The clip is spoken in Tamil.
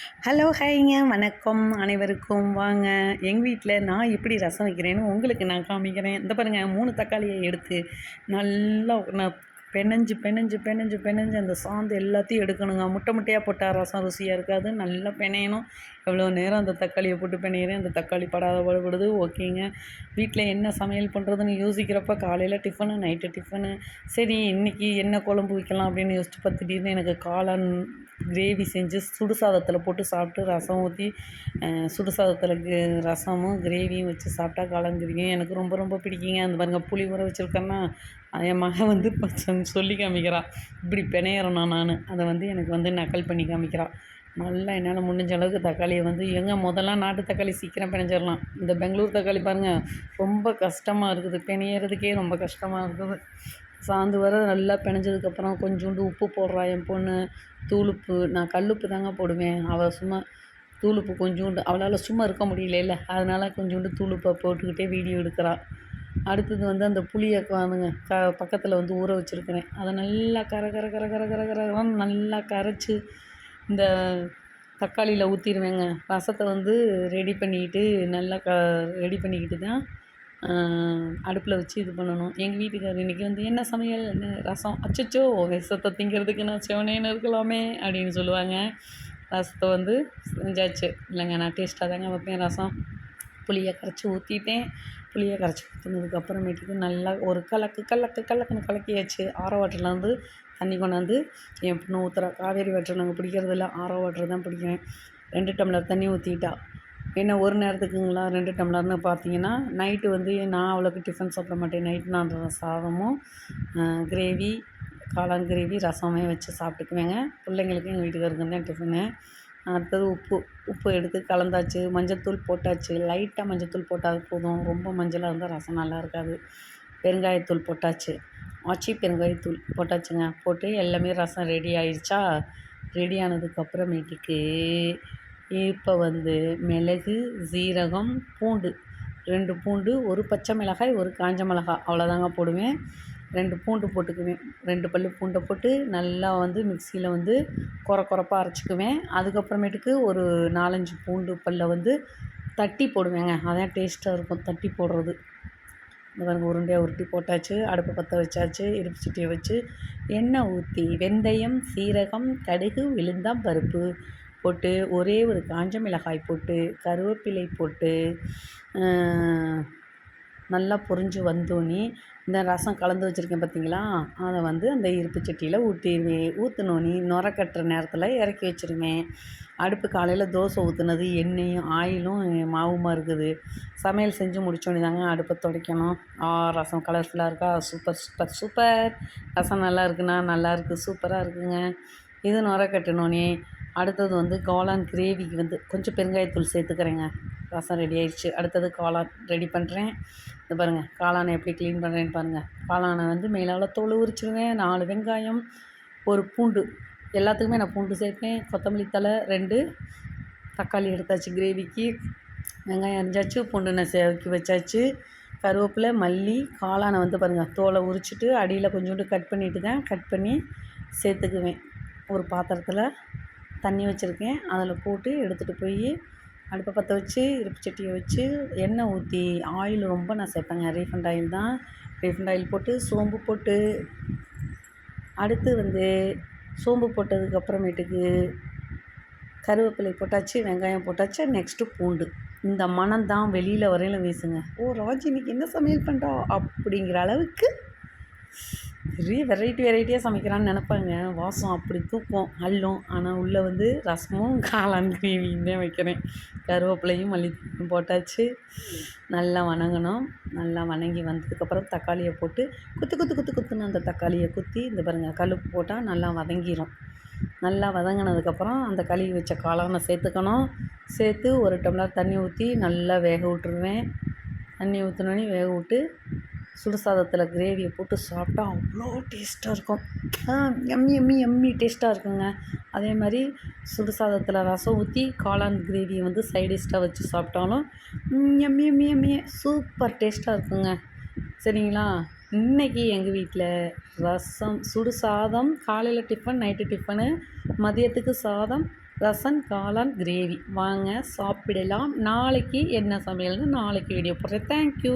ஹலோ ஹாய்ங்க வணக்கம் அனைவருக்கும். வாங்க எங்கள் வீட்டில் நான் எப்படி ரசம் வைக்கிறேன்னு உங்களுக்கு நான் காமிக்கிறேன். இந்த பாருங்கள் 3 தக்காளியை எடுத்து நல்லா நான் பெனஞ்சு பெனஞ்சு பெனஞ்சு பெனஞ்சு அந்த சாந்து எல்லாத்தையும் எடுக்கணுங்க. முட்டை முட்டையாக போட்டால் ரசம் ருசியாக இருக்காது. நல்லா பெனையணும். எவ்வளோ நேரம் அந்த தக்காளியை போட்டு பெனையிறேன். அந்த தக்காளி படாத பாடுபடுது. ஓகேங்க. வீட்டில் என்ன சமையல் பண்ணுறதுன்னு யோசிக்கிறப்ப காலையில் டிஃபனு, நைட்டு டிஃபனு, சரி இன்றைக்கி என்ன குழம்பு வைக்கலாம் அப்படின்னு யோசிச்சுப்ப திடீர்னு எனக்கு காளான் கிரேவி செஞ்சு சுடு சாதத்தில் போட்டு சாப்பிட்டு ரசம் ஊற்றி சுடு சாதத்தில் ரசமும் கிரேவியும் வச்சு சாப்பிட்டா காளான் கிரேவியும் எனக்கு ரொம்ப ரொம்ப பிடிக்குங்க. அந்த பாருங்கள் புளி ஊற வச்சுருக்கேன்னா என் மகன் வந்து சொல்லி காமிக்கிறாள், இப்படி பிணையறேண்ணா நான் அதை வந்து எனக்கு வந்து நக்கல் பண்ணி காமிக்கிறாள். நல்லா என்னால் முடிஞ்ச அளவுக்கு தக்காளியை வந்து முதல்லாம் நாட்டு தக்காளி சீக்கிரம் பிணைஞ்சிடலாம். இந்த பெங்களூர் தக்காளி பாருங்கள் ரொம்ப கஷ்டமாக இருக்குது, பிணையறதுக்கே ரொம்ப கஷ்டமாக இருக்குது. சாந்து வர நல்லா பிணைஞ்சதுக்கப்புறம் கொஞ்சோண்டு உப்பு போடுறா என் பொண்ணு. தூளுப்பு, நான் கல்லுப்பு தாங்க போடுவேன். அவள் சும்மா தூளுப்பு கொஞ்சோண்டு, அவளால் சும்மா இருக்க முடியல, அதனால் கொஞ்சோண்டு தூளுப்பை போட்டுக்கிட்டே வீடியோ எடுக்கிறாள். அடுத்தது வந்து அந்த புளியை பக்கத்தில் வந்து ஊற வச்சுருக்கிறேன். அதை நல்லா கர கர கர கர கர கரன்னு நல்லா கரைச்சி இந்த தக்காளியில் ஊற்றிடுவேங்க. ரசத்தை வந்து ரெடி பண்ணிக்கிட்டு நல்லா ரெடி பண்ணிக்கிட்டு தான் அடுப்பில் வச்சு இது பண்ணணும். எங்கள் வீட்டுக்காரர் இன்றைக்கி வந்து என்ன சமையல், ரசம், அச்சச்சோ விஷத்தை திங்கிறதுக்கு நான் சிவனேன்னு இருக்கலாமே அப்படின்னு சொல்லுவாங்க. ரசத்தை வந்து செஞ்சாச்சு. இல்லைங்க, நான் டேஸ்ட்டாக தாங்க வைப்பேன் ரசம். புளியை கரைச்சி ஊற்றிட்டேன். புளியை கரைச்சி ஊற்றினதுக்கப்புறமேட்டுக்கு நல்லா ஒரு கலக்குன்னு கலக்கியாச்சு. ஆரோ வாட்டரில் வந்து தண்ணி கொண்டாந்து என் பொண்ணு ஊற்றுறா. காவேரி வாட்டர் நாங்கள் பிடிக்கிறதில்ல, ஆரோ வாட்டர் தான் பிடிக்கிறேன். 2 டம்ளர் தண்ணி ஊற்றிட்டா. என்ன ஒரு நேரத்துக்குங்களா 2 டம்ளர்னு பார்த்தீங்கன்னா, நைட்டு வந்து நான் அவ்வளோக்கு டிஃபன் சாப்பிட மாட்டேன். நைட்டு நான் சாதமும் கிரேவி, காளான் கிரேவி, ரசமே வச்சு சாப்பிட்டுக்குவேங்க. பிள்ளைங்களுக்கு எங்கள் வீட்டுக்காருக்கு தான் டிஃபனு. அடுத்தது உப்பு எடுத்து கலந்தாச்சு. மஞ்சள்தூள் போட்டாச்சு. லைட்டாக மஞ்சள்தூள் போட்டால் போதும், ரொம்ப மஞ்சளாக இருந்தால் ரசம் நல்லா இருக்காது. பெருங்காயத்தூள் போட்டாச்சு. பெருங்காயத்தூள் போட்டாச்சுங்க. போட்டு எல்லாமே ரசம் ரெடி ஆயிடுச்சா. ரெடி ஆனதுக்கப்புறமேட்டுக்கு இப்போ வந்து மிளகு, சீரகம், பூண்டு, 2 பூண்டு, 1 பச்சை மிளகாய், 1 காஞ்ச மிளகாய் அவ்வளோதாங்க போடுவேன். 2 பூண்டு போட்டுக்குவேன். 2 பல்லு பூண்டை போட்டு நல்லா வந்து மிக்சியில் வந்து கொரப்பாக அரைச்சிக்குவேன். அதுக்கப்புறமேட்டுக்கு ஒரு 4, 5 பூண்டு பல்லை வந்து தட்டி போடுவேங்க. அதான் டேஸ்ட்டாக இருக்கும் தட்டி போடுறது. இந்த பாருங்க உருண்டையாக உருட்டி போட்டாச்சு. அடுப்பை பற்ற வச்சாச்சு. இருப்பு சட்டியை வச்சு எண்ணெய் ஊற்றி வெந்தயம், சீரகம், கடுகு, உளுந்தம் பருப்பு போட்டு ஒரே ஒரு காஞ்ச மிளகாய் போட்டு கருவேப்பிலை போட்டு நல்லா பொரிஞ்சு வந்தோடனே இந்த ரசம் கலந்து வச்சுருக்கேன் பார்த்தீங்களா, அதை வந்து அந்த இருப்பு சட்டியில் ஊற்றிடுவேன். ஊற்றினோன்னே நுர கட்டுற நேரத்தில் இறக்கி வச்சுருவேன். அடுப்பு காலையில் தோசை ஊற்றுனது எண்ணெயும் ஆயிலும் மாவுமா இருக்குது. சமையல் செஞ்சு முடித்தோடனே தாங்க அடுப்பை துடைக்கணும். ரசம் கலர்ஃபுல்லாக இருக்கா, சூப்பர் சூப்பர் சூப்பர். ரசம் நல்லா இருக்குண்ணா, நல்லா இருக்குது, சூப்பராக இருக்குங்க. இது நுர கட்டினோன்னே அடுத்தது வந்து காளான் கிரேவிக்கு வந்து கொஞ்சம் பெருங்காயத்தூள் சேர்த்துக்கிறேங்க. ரசம் ரெடி ஆயிடுச்சு. அடுத்தது காளான் ரெடி பண்ணுறேன். இது பாருங்கள், காளானை எப்படி க்ளீன் பண்ணுறேன்னு பாருங்கள். காளானை வந்து மேலால் தோல் உரிச்சிடுவேன். 4 வெங்காயம், 1 பூண்டு, எல்லாத்துக்குமே நான் பூண்டு சேர்ப்பேன். கொத்தமல்லி தழை 2, தக்காளி எடுத்தாச்சு கிரேவிக்கு. வெங்காயம் அரிஞ்சாச்சு, பூண்டு நான் சேவக்கி வச்சாச்சு. கருவேப்பிலை, மல்லி, காளானை வந்து பாருங்கள் தோலை உரிச்சிட்டு அடியில் கொஞ்சோண்டு கட் பண்ணிவிட்டு தான் கட் பண்ணி சேர்த்துக்குவேன். ஒரு பாத்திரத்தில் தண்ணி வச்சுருக்கேன். அதில் போட்டு எடுத்துகிட்டு போய் அடுப்பை பற்ற வச்சு இருப்பு சட்டியை வச்சு எண்ணெய் ஊற்றி ஆயில் ரொம்ப நான் சேர்ப்பேங்க. ரீஃபண்ட் ஆயில் தான். ரீஃபண்ட் ஆயில் போட்டு சோம்பு போட்டு அடுத்து வந்து சோம்பு போட்டதுக்கப்புறமேட்டுக்கு கருவேப்பிலை போட்டாச்சு, வெங்காயம் போட்டாச்சு, நெக்ஸ்ட்டு பூண்டு. இந்த மணம் தான் வெளியில் வரையில் வீசுங்க. ஓ ராஜி இன்னைக்கு என்ன சமையல் பண்ணுறா அப்படிங்கிற அளவுக்கு நிறைய வெரைட்டியாக சமைக்கிறான்னு நினப்பாங்க. வாசம் அப்படி தூக்கும் அள்ளும். ஆனால் உள்ளே வந்து ரசமும் காளான் கிரேவியும் தான் வைக்கிறேன். கருவேப்பிலையும் மல்லித்தூளும் போட்டாச்சு. நல்லா வணங்கணும். நல்லா வணங்கி வந்ததுக்கப்புறம் தக்காளியை போட்டு குத்துன்னு அந்த தக்காளியை குத்தி இந்த பாருங்கள் கல்லுப்பு போட்டால் நல்லா வதங்கிடும். நல்லா வதங்கினதுக்கப்புறம் அந்த கழுவி வச்ச காளானை சேர்த்துக்கணும். சேர்த்து 1 டம்ளர் தண்ணி ஊற்றி நல்லா வேக விட்டுருவேன். தண்ணி ஊற்றினோடனே வேக விட்டு சுடு சாதத்தில் கிரேவியை போட்டு சாப்பிட்டா அவ்வளோ டேஸ்ட்டாக இருக்கும். எம்மி டேஸ்ட்டாக இருக்குங்க. அதே மாதிரி சுடு சாதத்தில் ரசம் ஊற்றி காளான் கிரேவியை வந்து சைடிஷ்டாக வச்சு சாப்பிட்டாலும் எம்மி சூப்பர் டேஸ்ட்டாக இருக்குங்க. சரிங்களா, இன்றைக்கி எங்கள் வீட்டில் ரசம், சுடு சாதம், காலையில் டிஃபன், நைட்டு டிஃபனு, மதியத்துக்கு சாதம், ரசம் காளான் கிரேவி. வாங்க சாப்பிடலாம். நாளைக்கு என்ன சமையல்னு நாளைக்கு வீடியோ போடுறேன். தேங்க்யூ.